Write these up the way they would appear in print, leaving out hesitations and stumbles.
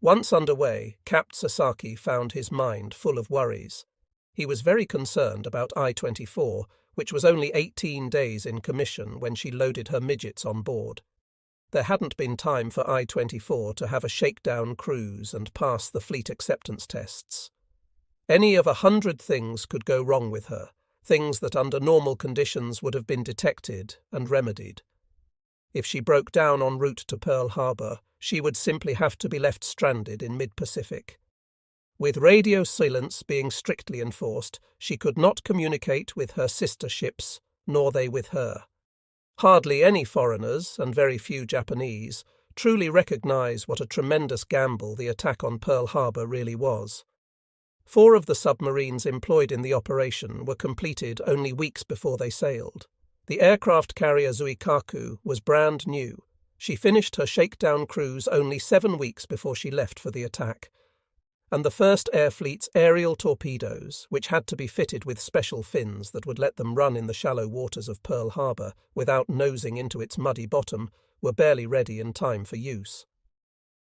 Once underway, Capt. Sasaki found his mind full of worries. He was very concerned about I-24, which was only 18 days in commission when she loaded her midgets on board. There hadn't been time for I-24 to have a shakedown cruise and pass the fleet acceptance tests. Any of 100 things could go wrong with her, things that under normal conditions would have been detected and remedied. If she broke down en route to Pearl Harbor, she would simply have to be left stranded in mid-Pacific. With radio silence being strictly enforced, she could not communicate with her sister ships, nor they with her. Hardly any foreigners, and very few Japanese, truly recognize what a tremendous gamble the attack on Pearl Harbor really was. 4 of the submarines employed in the operation were completed only weeks before they sailed. The aircraft carrier Zuikaku was brand new. She finished her shakedown cruise only 7 weeks before she left for the attack. And the first Air Fleet's aerial torpedoes, which had to be fitted with special fins that would let them run in the shallow waters of Pearl Harbor without nosing into its muddy bottom, were barely ready in time for use.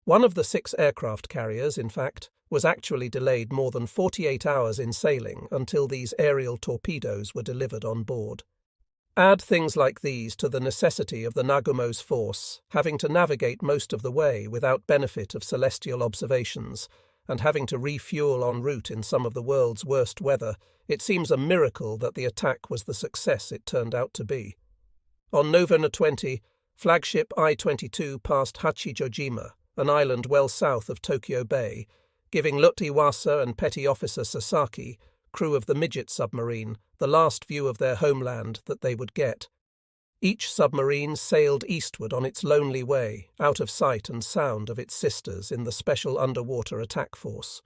One of the 6 aircraft carriers, in fact, was actually delayed more than 48 hours in sailing until these aerial torpedoes were delivered on board. Add things like these to the necessity of the Nagumo's force having to navigate most of the way without benefit of celestial observations, and having to refuel en route in some of the world's worst weather, it seems a miracle that the attack was the success it turned out to be. On November 20, flagship I-22 passed Hachijojima, an island well south of Tokyo Bay, giving Lieutenant Iwasa and Petty Officer Sasaki, crew of the midget submarine, the last view of their homeland that they would get. Each submarine sailed eastward on its lonely way, out of sight and sound of its sisters in the Special Underwater Attack Force.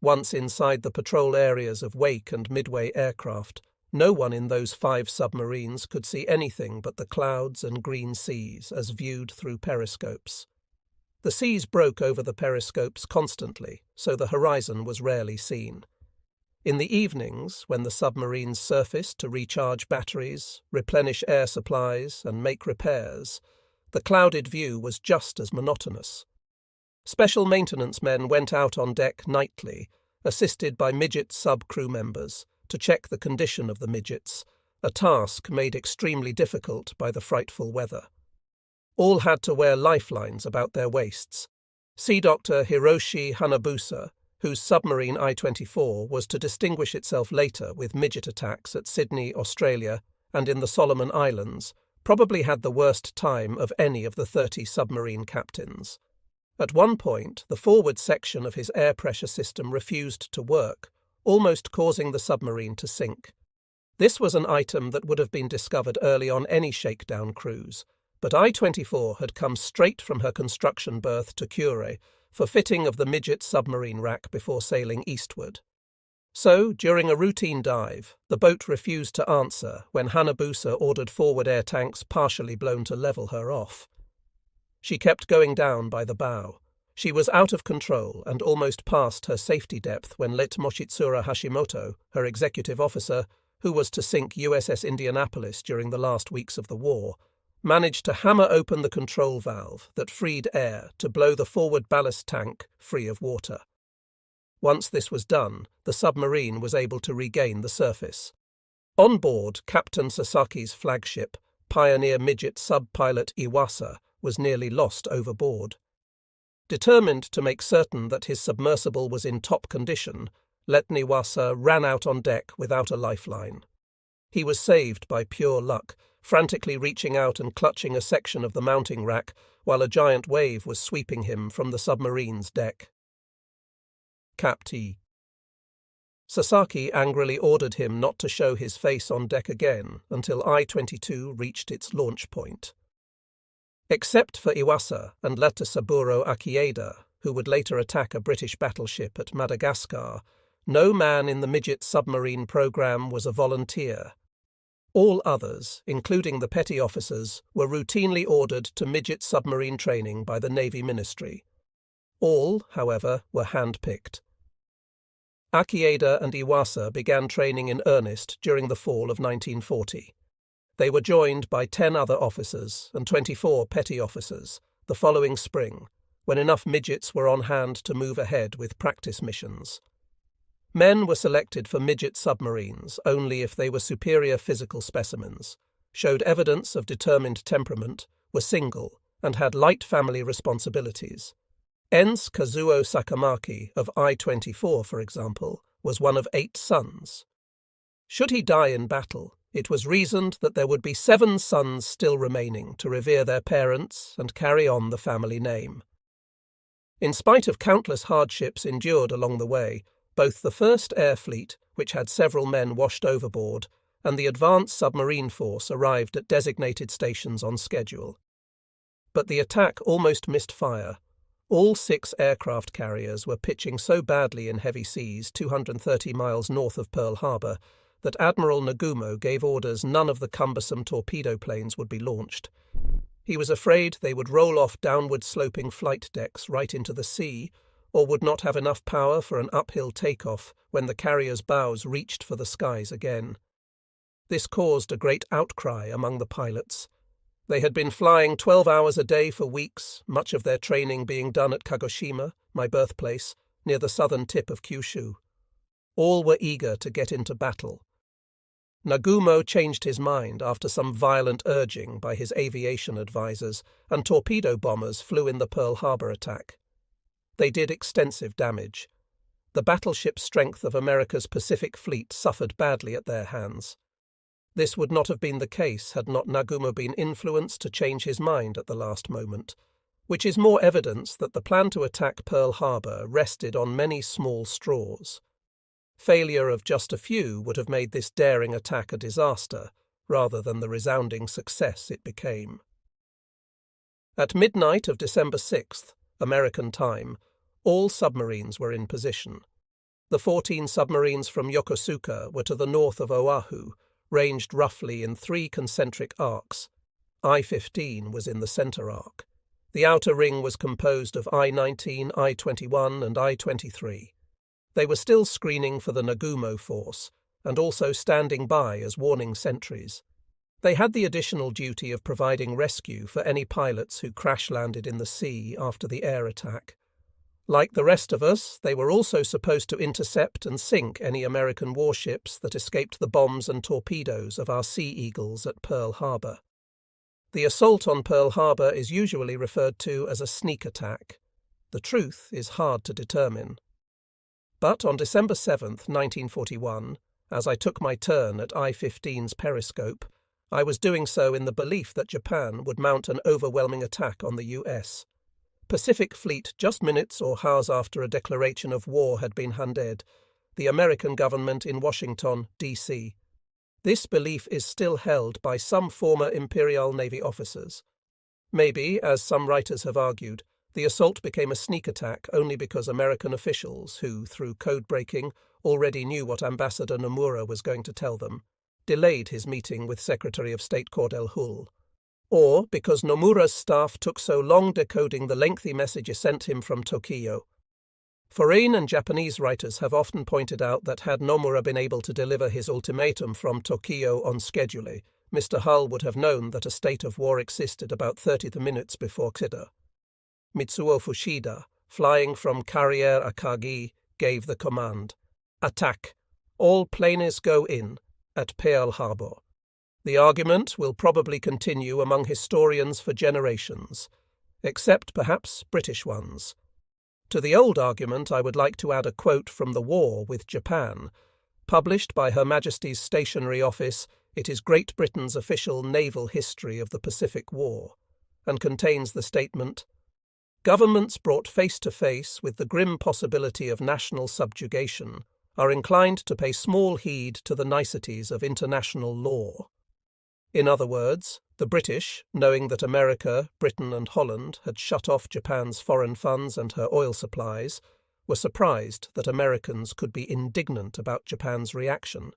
Once inside the patrol areas of Wake and Midway aircraft, no one in those 5 submarines could see anything but the clouds and green seas as viewed through periscopes. The seas broke over the periscopes constantly, so the horizon was rarely seen. In the evenings, when the submarines surfaced to recharge batteries, replenish air supplies, and make repairs, the clouded view was just as monotonous. Special maintenance men went out on deck nightly, assisted by midget sub-crew members, to check the condition of the midgets, a task made extremely difficult by the frightful weather. All had to wear lifelines about their waists. Sea Doctor Hiroshi Hanabusa, whose submarine I-24 was to distinguish itself later with midget attacks at Sydney, Australia, and in the Solomon Islands, probably had the worst time of any of the 30 submarine captains. At one point, the forward section of his air pressure system refused to work, almost causing the submarine to sink. This was an item that would have been discovered early on any shakedown cruise, but I-24 had come straight from her construction berth to Kure for fitting of the midget submarine rack before sailing eastward. So, during a routine dive, the boat refused to answer when Hanabusa ordered forward air tanks partially blown to level her off. She kept going down by the bow. She was out of control and almost past her safety depth when Lt. Moshitsura Hashimoto, her executive officer, who was to sink USS Indianapolis during the last weeks of the war, managed to hammer open the control valve that freed air to blow the forward ballast tank free of water. Once this was done, the submarine was able to regain the surface. On board, Captain Sasaki's flagship, pioneer midget sub-pilot Iwasa, was nearly lost overboard. Determined to make certain that his submersible was in top condition, Lieutenant Iwasa ran out on deck without a lifeline. He was saved by pure luck, frantically reaching out and clutching a section of the mounting rack while a giant wave was sweeping him from the submarine's deck. Capt. Sasaki angrily ordered him not to show his face on deck again until I-22 reached its launch point. Except for Iwasa and Lieutenant Saburo Akieda, who would later attack a British battleship at Madagascar, no man in the midget submarine program was a volunteer. All others, including the petty officers, were routinely ordered to midget submarine training by the Navy Ministry. All, however, were hand-picked. Akieda and Iwasa began training in earnest during the fall of 1940. They were joined by 10 other officers and 24 petty officers the following spring, when enough midgets were on hand to move ahead with practice missions. Men were selected for midget submarines only if they were superior physical specimens, showed evidence of determined temperament, were single, and had light family responsibilities. Ens Kazuo Sakamaki of I-24, for example, was one of 8 sons. Should he die in battle, it was reasoned that there would be 7 sons still remaining to revere their parents and carry on the family name. In spite of countless hardships endured along the way, both the First Air Fleet, which had several men washed overboard, and the advanced submarine force arrived at designated stations on schedule. But the attack almost missed fire. All 6 aircraft carriers were pitching so badly in heavy seas 230 miles north of Pearl Harbor that Admiral Nagumo gave orders none of the cumbersome torpedo planes would be launched. He was afraid they would roll off downward-sloping flight decks right into the sea, or would not have enough power for an uphill takeoff when the carrier's bows reached for the skies again. This caused a great outcry among the pilots. They had been flying 12 hours a day for weeks, much of their training being done at Kagoshima, my birthplace, near the southern tip of Kyushu. All were eager to get into battle. Nagumo changed his mind after some violent urging by his aviation advisors, and torpedo bombers flew in the Pearl Harbor attack. They did extensive damage. The battleship strength of America's Pacific Fleet suffered badly at their hands. This would not have been the case had not Nagumo been influenced to change his mind at the last moment, which is more evidence that the plan to attack Pearl Harbor rested on many small straws. Failure of just a few would have made this daring attack a disaster, rather than the resounding success it became. At midnight of December 6th, American time, all submarines were in position. The 14 submarines from Yokosuka were to the north of Oahu, ranged roughly in 3 concentric arcs. I-15 was in the center arc. The outer ring was composed of I-19, I-21 and I-23. They were still screening for the Nagumo force, and also standing by as warning sentries. They had the additional duty of providing rescue for any pilots who crash-landed in the sea after the air attack. Like the rest of us, they were also supposed to intercept and sink any American warships that escaped the bombs and torpedoes of our Sea Eagles at Pearl Harbor. The assault on Pearl Harbor is usually referred to as a sneak attack. The truth is hard to determine. But on December 7, 1941, as I took my turn at I-15's periscope, I was doing so in the belief that Japan would mount an overwhelming attack on the US. Pacific Fleet just minutes or hours after a declaration of war had been handed, the American government in Washington, D.C. This belief is still held by some former Imperial Navy officers. Maybe, as some writers have argued, the assault became a sneak attack only because American officials, who, through code-breaking, already knew what Ambassador Nomura was going to tell them, delayed his meeting with Secretary of State Cordell Hull. Or because Nomura's staff took so long decoding the lengthy messages sent him from Tokyo. Foreign and Japanese writers have often pointed out that had Nomura been able to deliver his ultimatum from Tokyo on schedule, Mr. Hull would have known that a state of war existed about 30 minutes before Kida. Mitsuo Fushida, flying from Carriere Akagi, gave the command, "Attack! All planes go in," at Pearl Harbor. The argument will probably continue among historians for generations, except perhaps British ones. To the old argument I would like to add a quote from The War with Japan. Published by Her Majesty's Stationery Office, it is Great Britain's official naval history of the Pacific War, and contains the statement, "Governments brought face to face with the grim possibility of national subjugation are inclined to pay small heed to the niceties of international law." In other words, the British, knowing that America, Britain and Holland had shut off Japan's foreign funds and her oil supplies, were surprised that Americans could be indignant about Japan's reaction.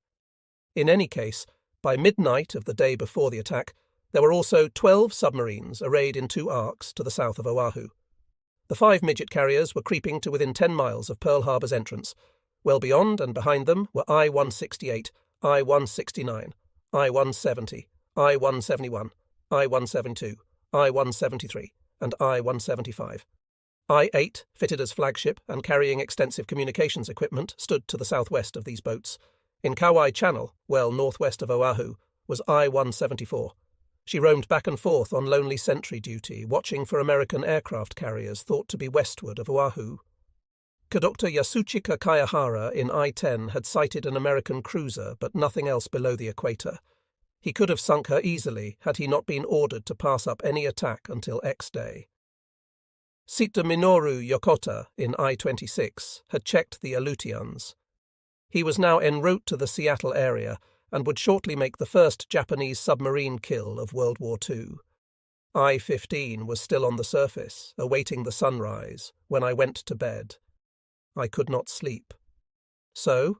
In any case, by midnight of the day before the attack, there were also 12 submarines arrayed in 2 arcs to the south of Oahu. The 5 midget carriers were creeping to within 10 miles of Pearl Harbor's entrance. Well beyond and behind them were I-168, I-169, I-170, I-171, I-172, I-173, and I-175. I-8, fitted as flagship and carrying extensive communications equipment, stood to the southwest of these boats. In Kauai Channel, well northwest of Oahu, was I-174. She roamed back and forth on lonely sentry duty, watching for American aircraft carriers thought to be westward of Oahu. Conductor Yasuchika Kayahara in I-10 had sighted an American cruiser, but nothing else below the equator. He could have sunk her easily had he not been ordered to pass up any attack until X-Day. Sita Minoru Yokota in I-26 had checked the Aleutians. He was now en route to the Seattle area and would shortly make the first Japanese submarine kill of World War II. I-15 was still on the surface, awaiting the sunrise, when I went to bed. I could not sleep. So,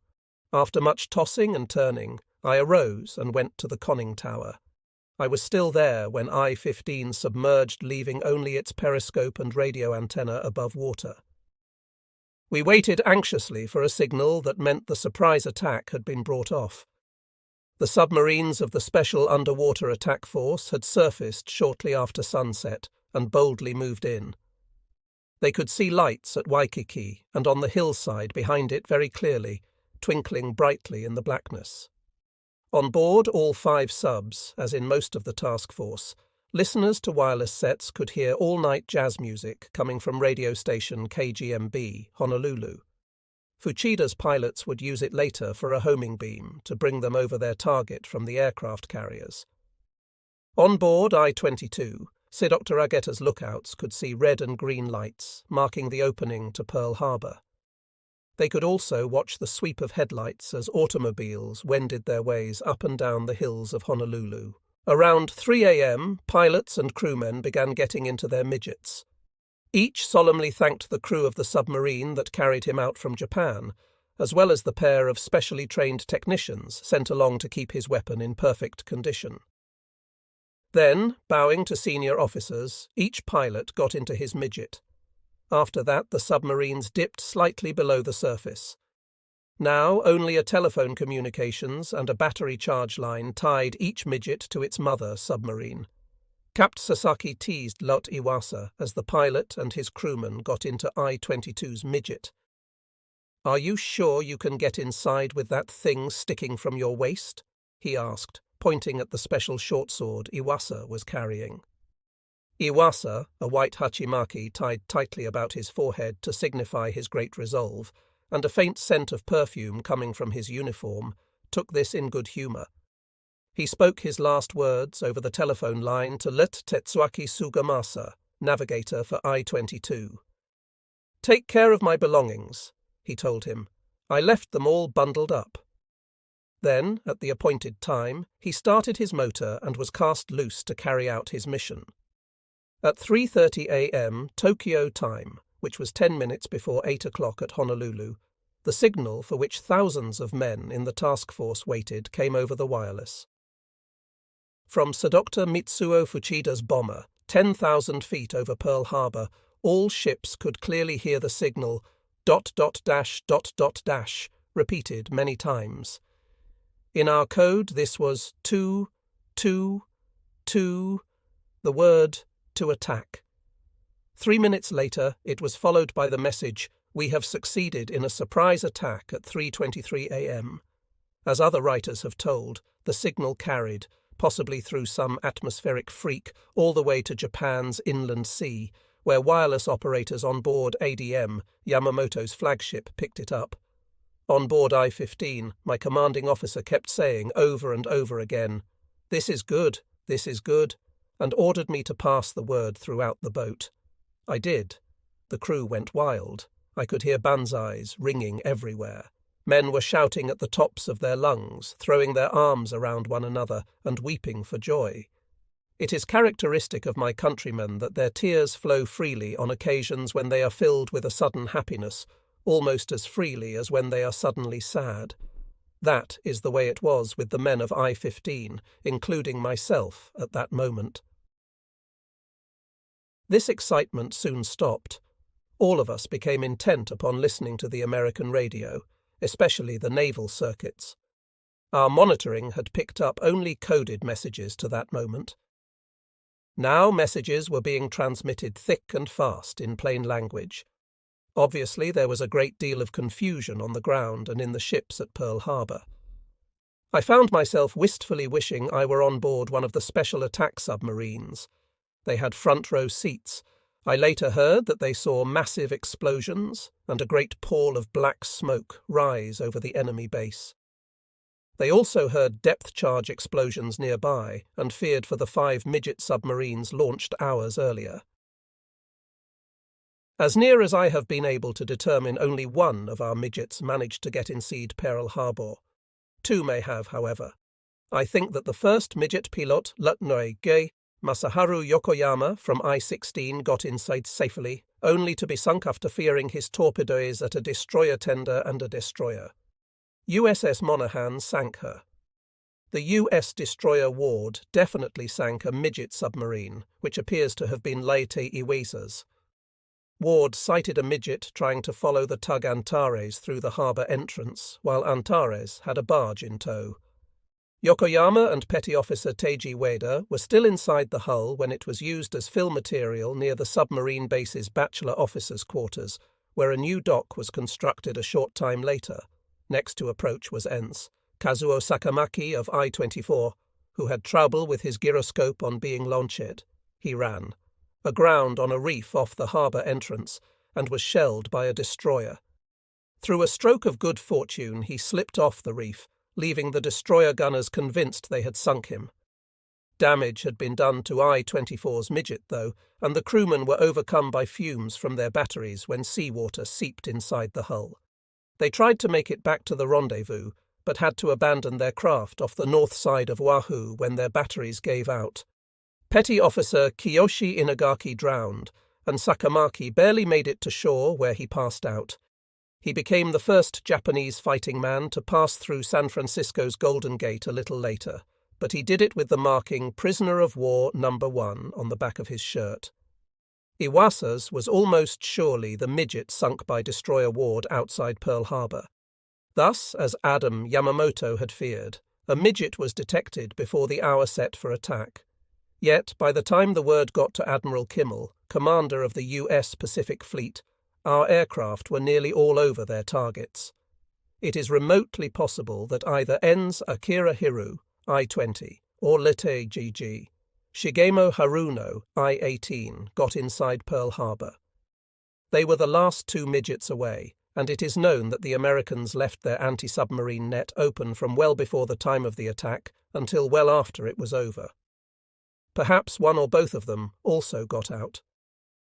after much tossing and turning, I arose and went to the conning tower. I was still there when I-15 submerged, leaving only its periscope and radio antenna above water. We waited anxiously for a signal that meant the surprise attack had been brought off. The submarines of the Special Underwater Attack Force had surfaced shortly after sunset and boldly moved in. They could see lights at Waikiki and on the hillside behind it very clearly, twinkling brightly in the blackness. On board all 5 subs, as in most of the task force, listeners to wireless sets could hear all-night jazz music coming from radio station KGMB, Honolulu. Fuchida's pilots would use it later for a homing beam to bring them over their target from the aircraft carriers. On board I-22, Sir Dr. Ageta's lookouts could see red and green lights marking the opening to Pearl Harbor. They could also watch the sweep of headlights as automobiles wended their ways up and down the hills of Honolulu. Around 3 a.m., pilots and crewmen began getting into their midgets. Each solemnly thanked the crew of the submarine that carried him out from Japan, as well as the pair of specially trained technicians sent along to keep his weapon in perfect condition. Then, bowing to senior officers, each pilot got into his midget. After that, the submarines dipped slightly below the surface. Now, only a telephone communications and a battery charge line tied each midget to its mother submarine. Capt. Sasaki teased Lot Iwasa as the pilot and his crewman got into I-22's midget. "Are you sure you can get inside with that thing sticking from your waist?" he asked, pointing at the special short sword Iwasa was carrying. Iwasa, a white hachimaki tied tightly about his forehead to signify his great resolve, and a faint scent of perfume coming from his uniform, took this in good humour. He spoke his last words over the telephone line to Lt. Tetsuaki Sugamasa, navigator for I-22. "Take care of my belongings," he told him. "I left them all bundled up." Then, at the appointed time, he started his motor and was cast loose to carry out his mission. At 3:30 a.m. Tokyo time, which was 10 minutes before 8 o'clock at Honolulu, the signal for which thousands of men in the task force waited came over the wireless. From Sir Dr. Mitsuo Fuchida's bomber, 10,000 feet over Pearl Harbor, all ships could clearly hear the signal ... repeated many times. In our code, this was 2, 2, 2, the word to attack. 3 minutes later, it was followed by the message, "We have succeeded in a surprise attack at 3:23 a.m. As other writers have told, the signal carried, possibly through some atmospheric freak, all the way to Japan's inland sea, where wireless operators on board ADM, Yamamoto's flagship, picked it up. On board I-15, my commanding officer kept saying over and over again, this is good," and ordered me to pass the word throughout the boat. I did. The crew went wild. I could hear banzais ringing everywhere. Men were shouting at the tops of their lungs, throwing their arms around one another and weeping for joy. It is characteristic of my countrymen that their tears flow freely on occasions when they are filled with a sudden happiness, almost as freely as when they are suddenly sad. That is the way it was with the men of I-15, including myself at that moment. This excitement soon stopped. All of us became intent upon listening to the American radio, especially the naval circuits. Our monitoring had picked up only coded messages to that moment. Now messages were being transmitted thick and fast in plain language. Obviously, there was a great deal of confusion on the ground and in the ships at Pearl Harbor. I found myself wistfully wishing I were on board one of the special attack submarines. They had front-row seats. I later heard that they saw massive explosions and a great pall of black smoke rise over the enemy base. They also heard depth-charge explosions nearby and feared for the 5 midget submarines launched hours earlier. As near as I have been able to determine, only one of our midgets managed to get inside Pearl Harbor. 2 may have, however. I think that the first midget pilot, Lieutenant Gay Masaharu Yokoyama from I-16, got inside safely, only to be sunk after firing his torpedoes at a destroyer tender and a destroyer. USS Monaghan sank her. The US destroyer Ward definitely sank a midget submarine, which appears to have been Laite Iwesa's. Ward sighted a midget trying to follow the tug Antares through the harbour entrance, while Antares had a barge in tow. Yokoyama and Petty Officer Teiji Ueda were still inside the hull when it was used as fill material near the submarine base's bachelor officers' quarters, where a new dock was constructed a short time later. Next to approach was Ensign Kazuo Sakamaki of I-24, who had trouble with his gyroscope on being launched. He ran aground on a reef off the harbour entrance and was shelled by a destroyer. Through a stroke of good fortune, he slipped off the reef, leaving the destroyer gunners convinced they had sunk him. Damage had been done to I-24's midget, though, and the crewmen were overcome by fumes from their batteries when seawater seeped inside the hull. They tried to make it back to the rendezvous, but had to abandon their craft off the north side of Oahu when their batteries gave out. Petty Officer Kiyoshi Inagaki drowned, and Sakamaki barely made it to shore, where he passed out. He became the first Japanese fighting man to pass through San Francisco's Golden Gate a little later, but he did it with the marking Prisoner of War No. 1 on the back of his shirt. Iwasa's was almost surely the midget sunk by Destroyer Ward outside Pearl Harbor. Thus, as Adam Yamamoto had feared, a midget was detected before the hour set for attack. Yet, by the time the word got to Admiral Kimmel, commander of the U.S. Pacific Fleet, our aircraft were nearly all over their targets. It is remotely possible that either Ensign Akira Hiru, I-20, or Lete GG, Shigemo Haruno, I-18, got inside Pearl Harbor. They were the last 2 midgets away, and it is known that the Americans left their anti-submarine net open from well before the time of the attack until well after it was over. Perhaps one or both of them also got out.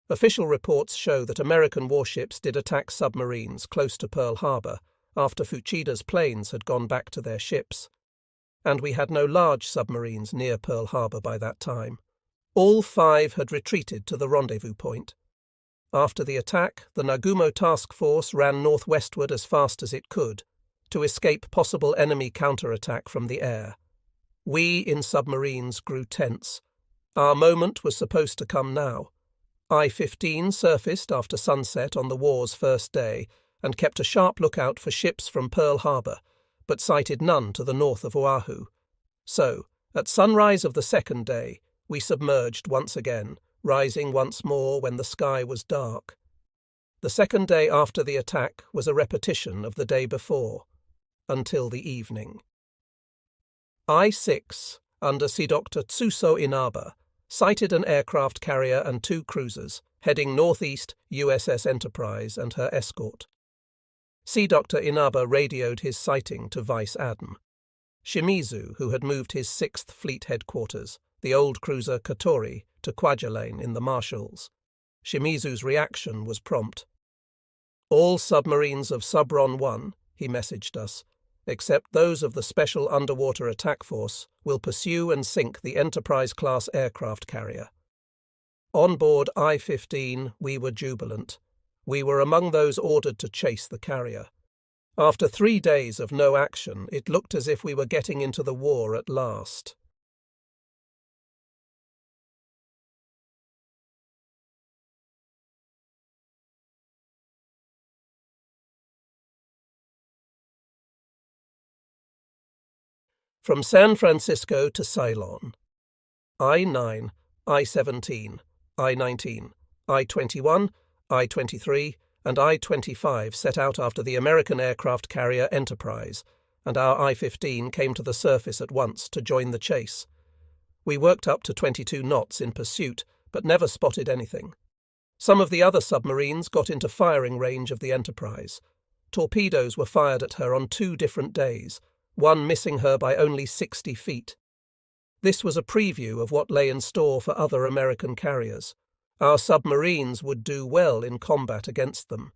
Official reports show that American warships did attack submarines close to Pearl Harbor after Fuchida's planes had gone back to their ships, and we had no large submarines near Pearl Harbor by that time. All 5 had retreated to the rendezvous point. After the attack, the Nagumo Task Force ran northwestward as fast as it could, to escape possible enemy counterattack from the air. We in submarines grew tense. Our moment was supposed to come now. I-15 surfaced after sunset on the war's first day and kept a sharp lookout for ships from Pearl Harbor, but sighted none to the north of Oahu. So, at sunrise of the second day, we submerged once again, rising once more when the sky was dark. The second day after the attack was a repetition of the day before, until the evening. I-6, under Sea Dr. Tsuso Inaba, sighted an aircraft carrier and 2 cruisers, heading northeast USS Enterprise and her escort. Sea Dr. Inaba radioed his sighting to Vice Adm. Shimizu, who had moved his 6th Fleet headquarters, the old cruiser Katori, to Kwajalein in the Marshalls. Shimizu's reaction was prompt. "All submarines of Subron 1, he messaged us, except those of the Special Underwater Attack Force, will pursue and sink the Enterprise-class aircraft carrier." On board I-15, we were jubilant. We were among those ordered to chase the carrier. After 3 days of no action, it looked as if we were getting into the war at last. From San Francisco to Ceylon. I-9, I-17, I-19, I-21, I-23, and I-25 set out after the American aircraft carrier Enterprise, and our I-15 came to the surface at once to join the chase. We worked up to 22 knots in pursuit, but never spotted anything. Some of the other submarines got into firing range of the Enterprise. Torpedoes were fired at her on 2 different days, one missing her by only 60 feet. This was a preview of what lay in store for other American carriers. Our submarines would do well in combat against them.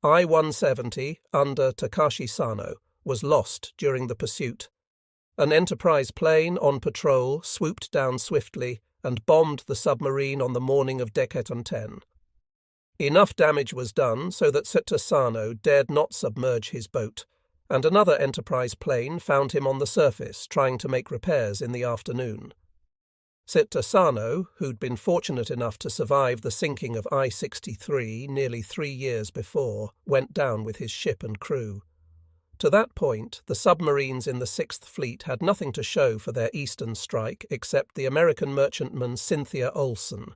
I-170, under Takashi Sano, was lost during the pursuit. An Enterprise plane on patrol swooped down swiftly and bombed the submarine on the morning of Decatan 10. Enough damage was done so that Sano dared not submerge his boat, and another Enterprise plane found him on the surface trying to make repairs in the afternoon. Sano, who'd been fortunate enough to survive the sinking of I-63 nearly 3 years before, went down with his ship and crew. To that point, the submarines in the 6th Fleet had nothing to show for their eastern strike except the American merchantman Cynthia Olson.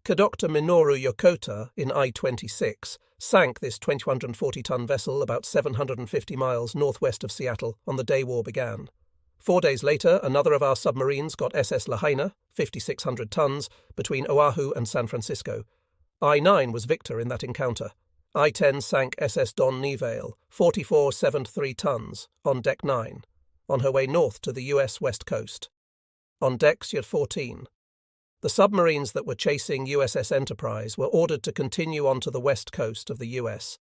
Dr. Minoru Yokota, in I-26, sank this 240-ton vessel about 750 miles northwest of Seattle on the day war began. 4 days later, another of our submarines got SS Lahaina, 5,600 tons, between Oahu and San Francisco. I-9 was victor in that encounter. I-10 sank SS Don Nevale, 4473 tons, on Deck 9, on her way north to the U.S. west coast. On deck she had 14. The submarines that were chasing USS Enterprise were ordered to continue on to the west coast of the U.S.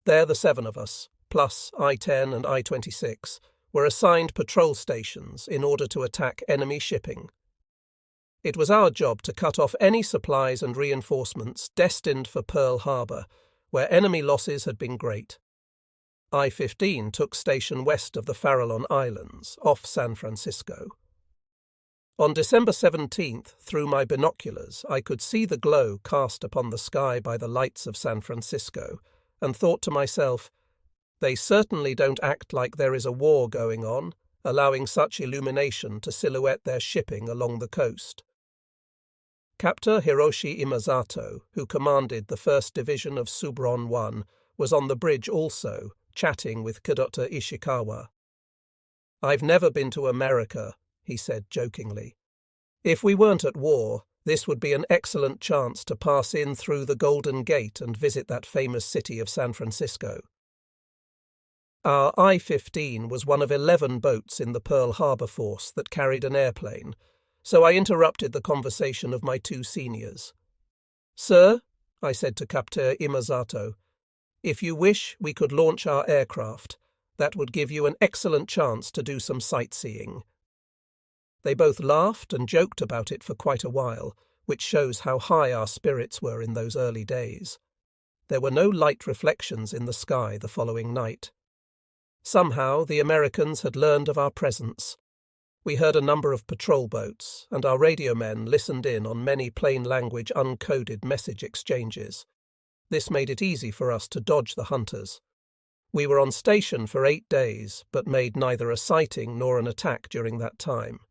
There the 7 of us, plus I-10 and I-26, were assigned patrol stations in order to attack enemy shipping. It was our job to cut off any supplies and reinforcements destined for Pearl Harbor, where enemy losses had been great. I-15 took station west of the Farallon Islands, off San Francisco. On December 17th, through my binoculars, I could see the glow cast upon the sky by the lights of San Francisco, and thought to myself, they certainly don't act like there is a war going on, allowing such illumination to silhouette their shipping along the coast. Captain Hiroshi Imazato, who commanded the 1st Division of Subron 1, was on the bridge also, chatting with Dr. Ishikawa. "I've never been to America," he said jokingly. "If we weren't at war, this would be an excellent chance to pass in through the Golden Gate and visit that famous city of San Francisco." Our I-15 was one of 11 boats in the Pearl Harbor force that carried an airplane, so I interrupted the conversation of my 2 seniors. "Sir," I said to Captain Imazato, "if you wish, we could launch our aircraft. That would give you an excellent chance to do some sightseeing." They both laughed and joked about it for quite a while, which shows how high our spirits were in those early days. There were no light reflections in the sky the following night. Somehow the Americans had learned of our presence. We heard a number of patrol boats, and our radio men listened in on many plain-language uncoded message exchanges. This made it easy for us to dodge the hunters. We were on station for 8 days, but made neither a sighting nor an attack during that time.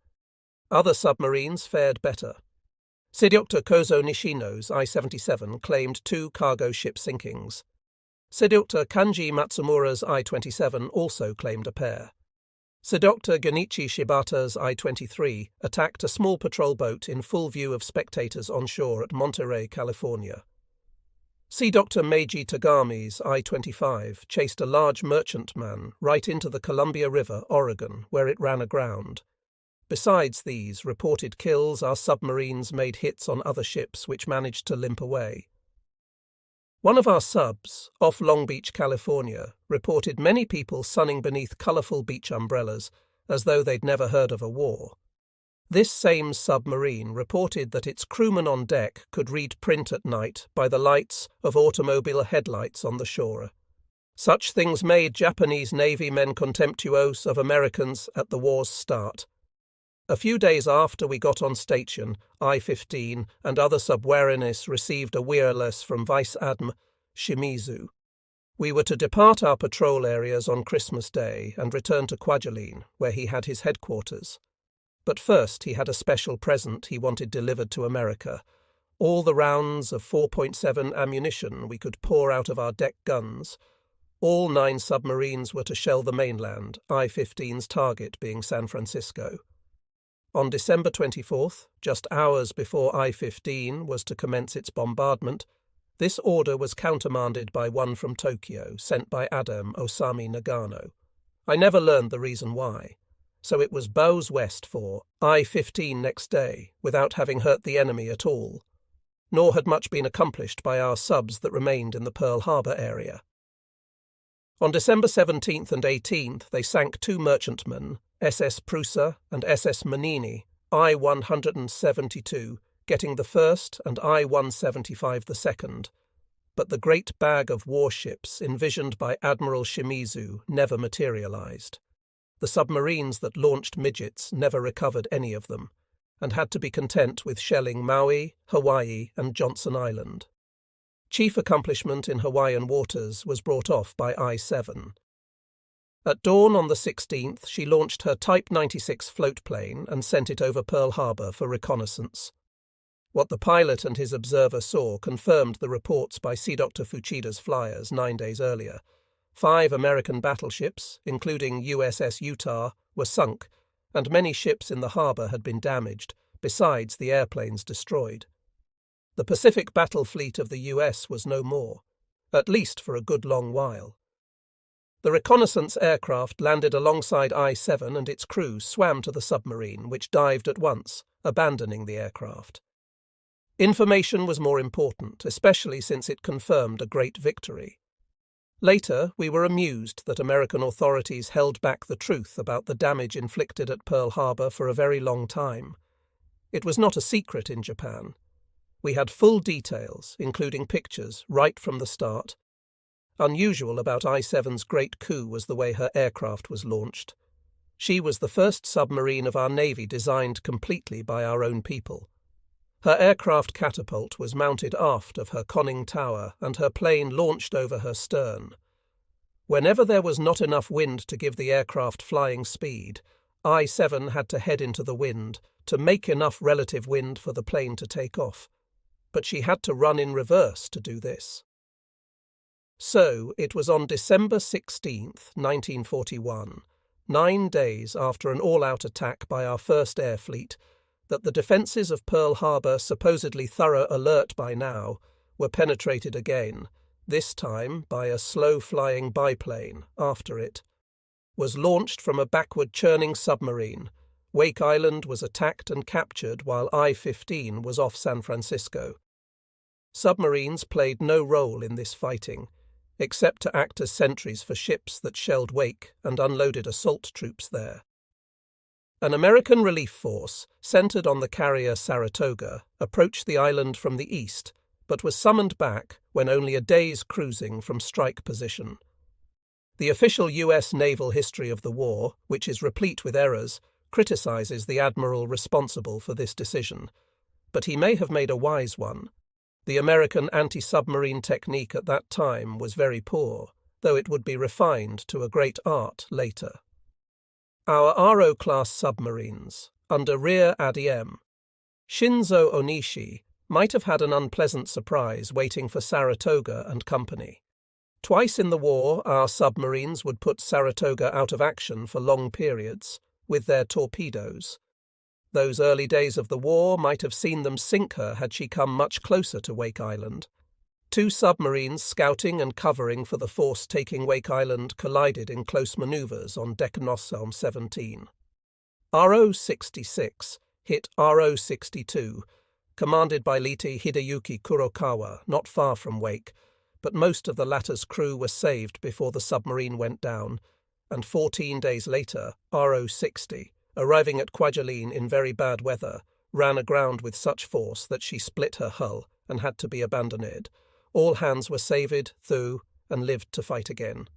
Other submarines fared better. Dr. Kozo Nishino's I-77 claimed 2 cargo ship sinkings. Dr. Kanji Matsumura's I-27 also claimed a pair. Dr. Genichi Shibata's I-23 attacked a small patrol boat in full view of spectators on shore at Monterey, California. Dr. Meiji Tagami's I-25 chased a large merchantman right into the Columbia River, Oregon, where it ran aground. Besides these reported kills, our submarines made hits on other ships which managed to limp away. One of our subs, off Long Beach, California, reported many people sunning beneath colourful beach umbrellas as though they'd never heard of a war. This same submarine reported that its crewmen on deck could read print at night by the lights of automobile headlights on the shore. Such things made Japanese Navy men contemptuous of Americans at the war's start. A few days after we got on station, I-15 and other submarines received a wireless from Vice Adm. Shimizu. We were to depart our patrol areas on Christmas Day and return to Kwajalein, where he had his headquarters. But first he had a special present he wanted delivered to America. All the rounds of 4.7 ammunition we could pour out of our deck guns. All 9 submarines were to shell the mainland, I-15's target being San Francisco. On December 24th, just hours before I-15 was to commence its bombardment, this order was countermanded by one from Tokyo, sent by Adam Osami Nagano. I never learned the reason why. So it was bows west for I-15 next day, without having hurt the enemy at all. Nor had much been accomplished by our subs that remained in the Pearl Harbor area. On December 17th and 18th, they sank 2 merchantmen, SS Prusa and SS Manini, I-172, getting the first and I-175 the second. But the great bag of warships envisioned by Admiral Shimizu never materialized. The submarines that launched midgets never recovered any of them, and had to be content with shelling Maui, Hawaii, and Johnson Island. Chief accomplishment in Hawaiian waters was brought off by I-7. At dawn on the 16th, she launched her Type 96 float plane and sent it over Pearl Harbor for reconnaissance. What the pilot and his observer saw confirmed the reports by Sea Dr. Fuchida's flyers 9 days earlier. 5 American battleships, including USS Utah, were sunk, and many ships in the harbor had been damaged, besides the airplanes destroyed. The Pacific battle fleet of the US was no more, at least for a good long while. The reconnaissance aircraft landed alongside I-7 and its crew swam to the submarine, which dived at once, abandoning the aircraft. Information was more important, especially since it confirmed a great victory. Later, we were amused that American authorities held back the truth about the damage inflicted at Pearl Harbor for a very long time. It was not a secret in Japan. We had full details, including pictures, right from the start. Unusual about I-7's great coup was the way her aircraft was launched. She was the first submarine of our Navy designed completely by our own people. Her aircraft catapult was mounted aft of her conning tower, and her plane launched over her stern. Whenever there was not enough wind to give the aircraft flying speed, I-7 had to head into the wind to make enough relative wind for the plane to take off. But she had to run in reverse to do this. So it was on December 16th, 1941, 9 days after an all-out attack by our first air fleet, that the defences of Pearl Harbor, supposedly thorough alert by now, were penetrated again, this time by a slow-flying biplane after it. Was launched from a backward-churning submarine. Wake Island was attacked and captured while I-15 was off San Francisco. Submarines played no role in this fighting, except to act as sentries for ships that shelled Wake and unloaded assault troops there. An American relief force, centered on the carrier Saratoga, approached the island from the east, but was summoned back when only a day's cruising from strike position. The official U.S. naval history of the war, which is replete with errors, criticizes the admiral responsible for this decision. But he may have made a wise one. The American anti-submarine technique at that time was very poor, though it would be refined to a great art later. Our RO-class submarines, under Rear Adm. Shinzo Onishi, might have had an unpleasant surprise waiting for Saratoga and company. Twice in the war, our submarines would put Saratoga out of action for long periods, with their torpedoes. Those early days of the war might have seen them sink her had she come much closer to Wake Island. 2 submarines scouting and covering for the force taking Wake Island collided in close manoeuvres on Decanossum 17. RO-66 hit RO-62, commanded by Lieutenant Hideyuki Kurokawa, not far from Wake, but most of the latter's crew were saved before the submarine went down, and 14 days later, RO-60, arriving at Kwajalein in very bad weather, ran aground with such force that she split her hull and had to be abandoned. All hands were saved, through, and lived to fight again.